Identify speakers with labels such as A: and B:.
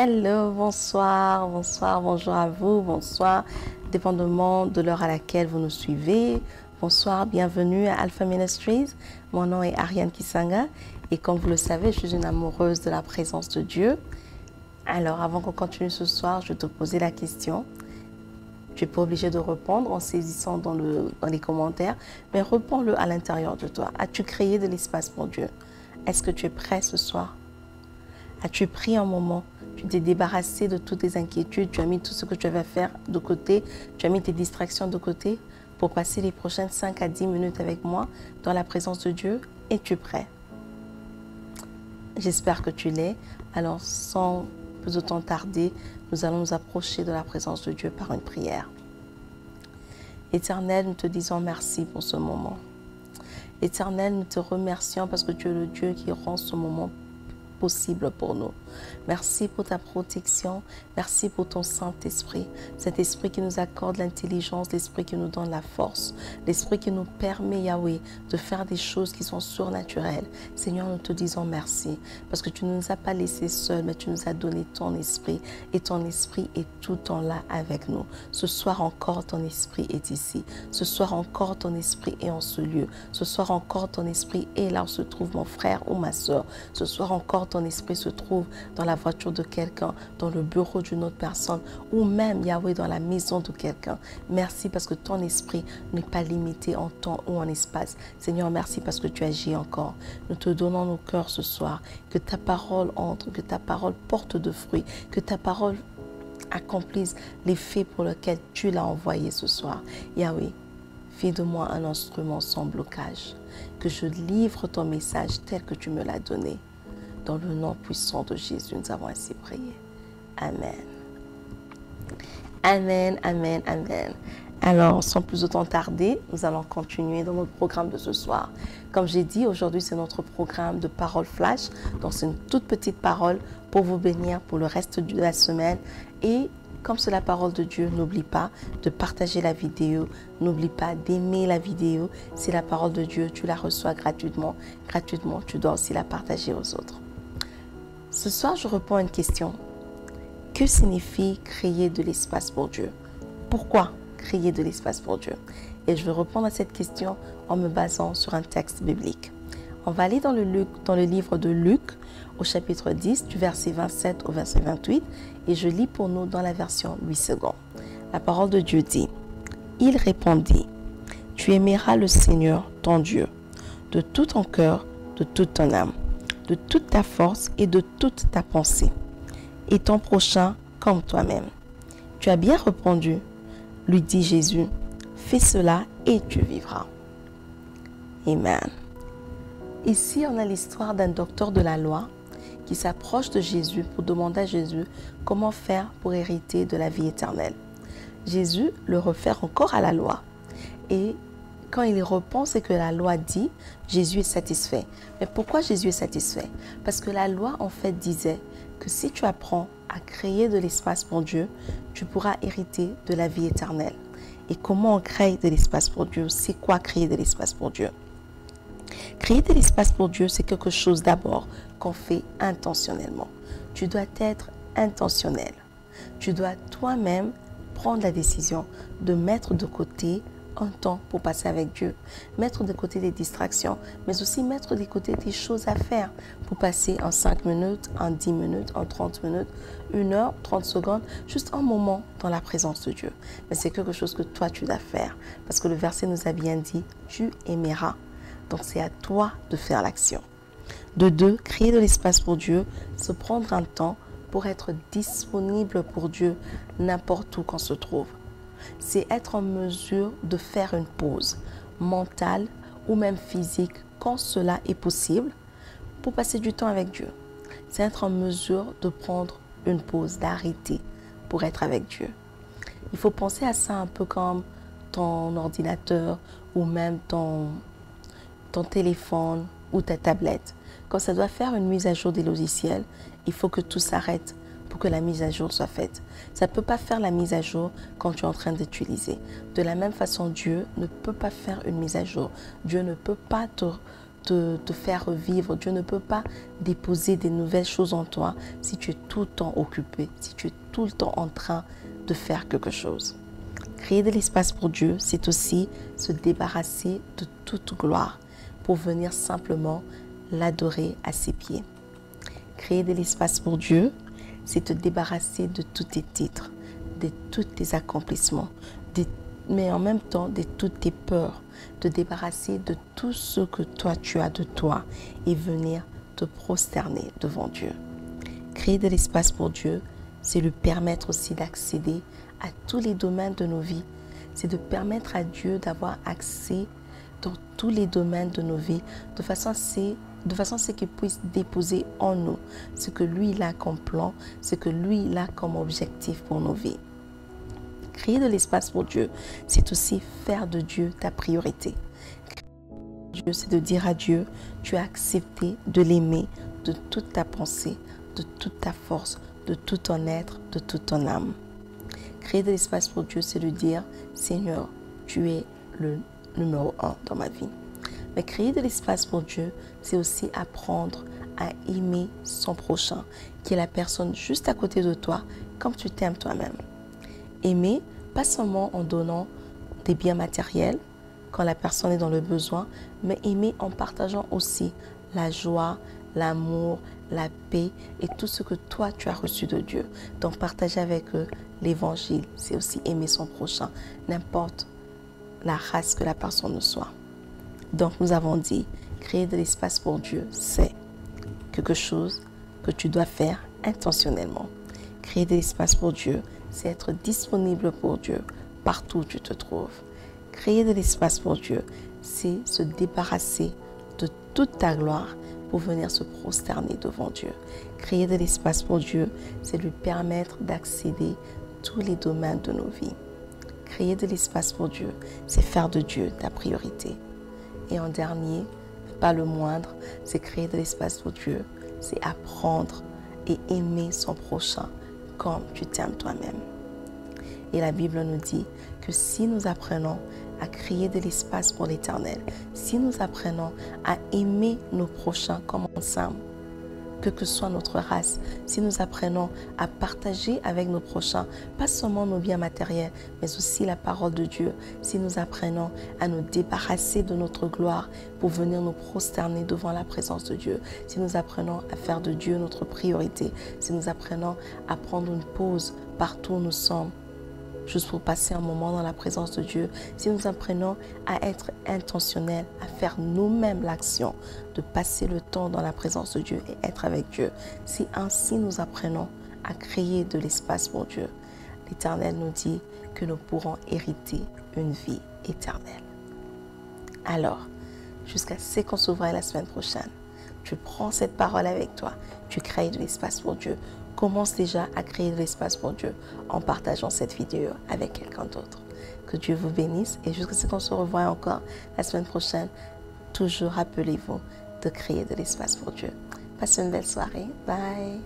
A: Hello, bonsoir, bonsoir, bonjour à vous, bonsoir, dépendamment de l'heure à laquelle vous nous suivez. Bonsoir, bienvenue à Alpha Ministries. Mon nom est Ariane Kisanga et comme vous le savez, je suis une amoureuse de la présence de Dieu. Alors, avant qu'on continue ce soir, je vais te poser la question. Tu n'es pas obligé de répondre en saisissant dans les commentaires, mais réponds-le à l'intérieur de toi. As-tu créé de l'espace pour Dieu? Est-ce que tu es prêt ce soir? As-tu pris un moment? Tu t'es débarrassé de toutes tes inquiétudes, tu as mis tout ce que tu avais à faire de côté, tu as mis tes distractions de côté pour passer les prochaines 5 à 10 minutes avec moi dans la présence de Dieu. Es-tu prêt? J'espère que tu l'es. Alors, sans plus de temps tarder, nous allons nous approcher de la présence de Dieu par une prière. Éternel, nous te disons merci pour ce moment. Éternel, nous te remercions parce que tu es le Dieu qui rend ce moment possible pour nous. Merci pour ta protection, merci pour ton Saint-Esprit, cet esprit qui nous accorde l'intelligence, l'esprit qui nous donne la force, l'esprit qui nous permet, Yahweh, de faire des choses qui sont surnaturelles. Seigneur, nous te disons merci, parce que tu ne nous as pas laissés seuls, mais tu nous as donné ton esprit, et ton esprit est tout le temps là avec nous. Ce soir encore, ton esprit est ici. Ce soir encore, ton esprit est en ce lieu. Ce soir encore, ton esprit est là où se trouve mon frère ou ma soeur. Ce soir encore, ton esprit se trouve dans la voiture de quelqu'un, dans le bureau d'une autre personne, ou même, Yahweh, dans la maison de quelqu'un. Merci parce que ton esprit n'est pas limité en temps ou en espace. Seigneur, merci parce que tu agis encore. Nous te donnons nos cœurs ce soir. Que ta parole entre, que ta parole porte de fruits, que ta parole accomplisse l'effet pour lequel tu l'as envoyé ce soir. Yahweh, fais de moi un instrument sans blocage. Que je livre ton message tel que tu me l'as donné. Dans le nom puissant de Jésus, nous avons ainsi prié. Amen. Amen, amen, amen. Alors, sans plus de temps tarder, nous allons continuer dans notre programme de ce soir. Comme j'ai dit, aujourd'hui, c'est notre programme de parole flash. Donc, c'est une toute petite parole pour vous bénir pour le reste de la semaine. Et comme c'est la parole de Dieu, n'oublie pas de partager la vidéo. N'oublie pas d'aimer la vidéo. C'est la parole de Dieu, tu la reçois gratuitement. Gratuitement, tu dois aussi la partager aux autres. Ce soir, je réponds à une question. Que signifie créer de l'espace pour Dieu? Pourquoi créer de l'espace pour Dieu? Et je vais répondre à cette question en me basant sur un texte biblique. On va aller dans le livre de Luc, au chapitre 10, du verset 27 au verset 28, et je lis pour nous dans la version 8 secondes. La parole de Dieu dit, « Il répondit, « Tu aimeras le Seigneur, ton Dieu, de tout ton cœur, de toute ton âme, de toute ta force et de toute ta pensée, et ton prochain comme toi-même. Tu as bien répondu, lui dit Jésus, fais cela et tu vivras. » Amen. Ici, on a l'histoire d'un docteur de la loi qui s'approche de Jésus pour demander à Jésus comment faire pour hériter de la vie éternelle. Jésus le réfère encore à la loi et quand il répond ce que la loi dit, Jésus est satisfait. Mais pourquoi Jésus est satisfait? Parce que la loi, en fait, disait que si tu apprends à créer de l'espace pour Dieu, tu pourras hériter de la vie éternelle. Et comment on crée de l'espace pour Dieu? C'est quoi créer de l'espace pour Dieu? Créer de l'espace pour Dieu, c'est quelque chose d'abord qu'on fait intentionnellement. Tu dois être intentionnel. Tu dois toi-même prendre la décision de mettre de côté un temps pour passer avec Dieu, mettre de côté des distractions, mais aussi mettre de côté des choses à faire pour passer en 5 minutes, en 10 minutes, en 30 minutes, 1 heure, 30 secondes, juste un moment dans la présence de Dieu. Mais c'est quelque chose que toi tu dois faire parce que le verset nous a bien dit, tu aimeras. Donc c'est à toi de faire l'action. De 2, créer de l'espace pour Dieu, se prendre un temps pour être disponible pour Dieu n'importe où qu'on se trouve. C'est être en mesure de faire une pause mentale ou même physique quand cela est possible pour passer du temps avec Dieu. C'est être en mesure de prendre une pause, d'arrêter pour être avec Dieu. Il faut penser à ça un peu comme ton ordinateur ou même ton téléphone ou ta tablette. Quand ça doit faire une mise à jour des logiciels, il faut que tout s'arrête pour que la mise à jour soit faite. Ça ne peut pas faire la mise à jour quand tu es en train d'utiliser. De la même façon, Dieu ne peut pas faire une mise à jour. Dieu ne peut pas te faire revivre. Dieu ne peut pas déposer des nouvelles choses en toi si tu es tout le temps occupé, si tu es tout le temps en train de faire quelque chose. Créer de l'espace pour Dieu, c'est aussi se débarrasser de toute gloire pour venir simplement l'adorer à ses pieds. Créer de l'espace pour Dieu, c'est te débarrasser de tous tes titres, de tous tes accomplissements, mais en même temps de toutes tes peurs, te débarrasser de tout ce que toi tu as de toi et venir te prosterner devant Dieu. Créer de l'espace pour Dieu, c'est lui permettre aussi d'accéder à tous les domaines de nos vies. C'est de permettre à Dieu d'avoir accès dans tous les domaines de nos vies, de façon à ce qu'il puisse déposer en nous ce que lui il a comme plan, ce que lui il a comme objectif pour nos vies. Créer de l'espace pour Dieu, c'est aussi faire de Dieu ta priorité. Dieu, c'est de dire à Dieu, tu as accepté de l'aimer de toute ta pensée, de toute ta force, de tout ton être, de toute ton âme. Créer de l'espace pour Dieu, c'est de dire, Seigneur, tu es le numéro 1 dans ma vie. Mais créer de l'espace pour Dieu, c'est aussi apprendre à aimer son prochain, qui est la personne juste à côté de toi, comme tu t'aimes toi-même. Aimer, pas seulement en donnant des biens matériels quand la personne est dans le besoin, mais aimer en partageant aussi la joie, l'amour, la paix et tout ce que toi tu as reçu de Dieu. Donc partager avec eux l'évangile, c'est aussi aimer son prochain, n'importe la race que la personne soit. Donc nous avons dit, créer de l'espace pour Dieu, c'est quelque chose que tu dois faire intentionnellement. Créer de l'espace pour Dieu, c'est être disponible pour Dieu partout où tu te trouves. Créer de l'espace pour Dieu, c'est se débarrasser de toute ta gloire pour venir se prosterner devant Dieu. Créer de l'espace pour Dieu, c'est lui permettre d'accéder à tous les domaines de nos vies. Créer de l'espace pour Dieu, c'est faire de Dieu ta priorité. Et en dernier, mais pas le moindre, c'est créer de l'espace pour Dieu, c'est apprendre et aimer son prochain comme tu t'aimes toi-même. Et la Bible nous dit que si nous apprenons à créer de l'espace pour l'Éternel, si nous apprenons à aimer nos prochains comme ensemble, que soit notre race, si nous apprenons à partager avec nos prochains, pas seulement nos biens matériels, mais aussi la parole de Dieu, si nous apprenons à nous débarrasser de notre gloire pour venir nous prosterner devant la présence de Dieu, si nous apprenons à faire de Dieu notre priorité, si nous apprenons à prendre une pause partout où nous sommes, juste pour passer un moment dans la présence de Dieu, si nous apprenons à être intentionnels, à faire nous-mêmes l'action de passer le temps dans la présence de Dieu et être avec Dieu, si ainsi nous apprenons à créer de l'espace pour Dieu, l'Éternel nous dit que nous pourrons hériter une vie éternelle. Alors, jusqu'à ce qu'on se voit la semaine prochaine, tu prends cette parole avec toi, tu crées de l'espace pour Dieu. Commence déjà à créer de l'espace pour Dieu en partageant cette vidéo avec quelqu'un d'autre. Que Dieu vous bénisse et jusqu'à ce qu'on se revoie encore la semaine prochaine, toujours rappelez-vous de créer de l'espace pour Dieu. Passez une belle soirée. Bye.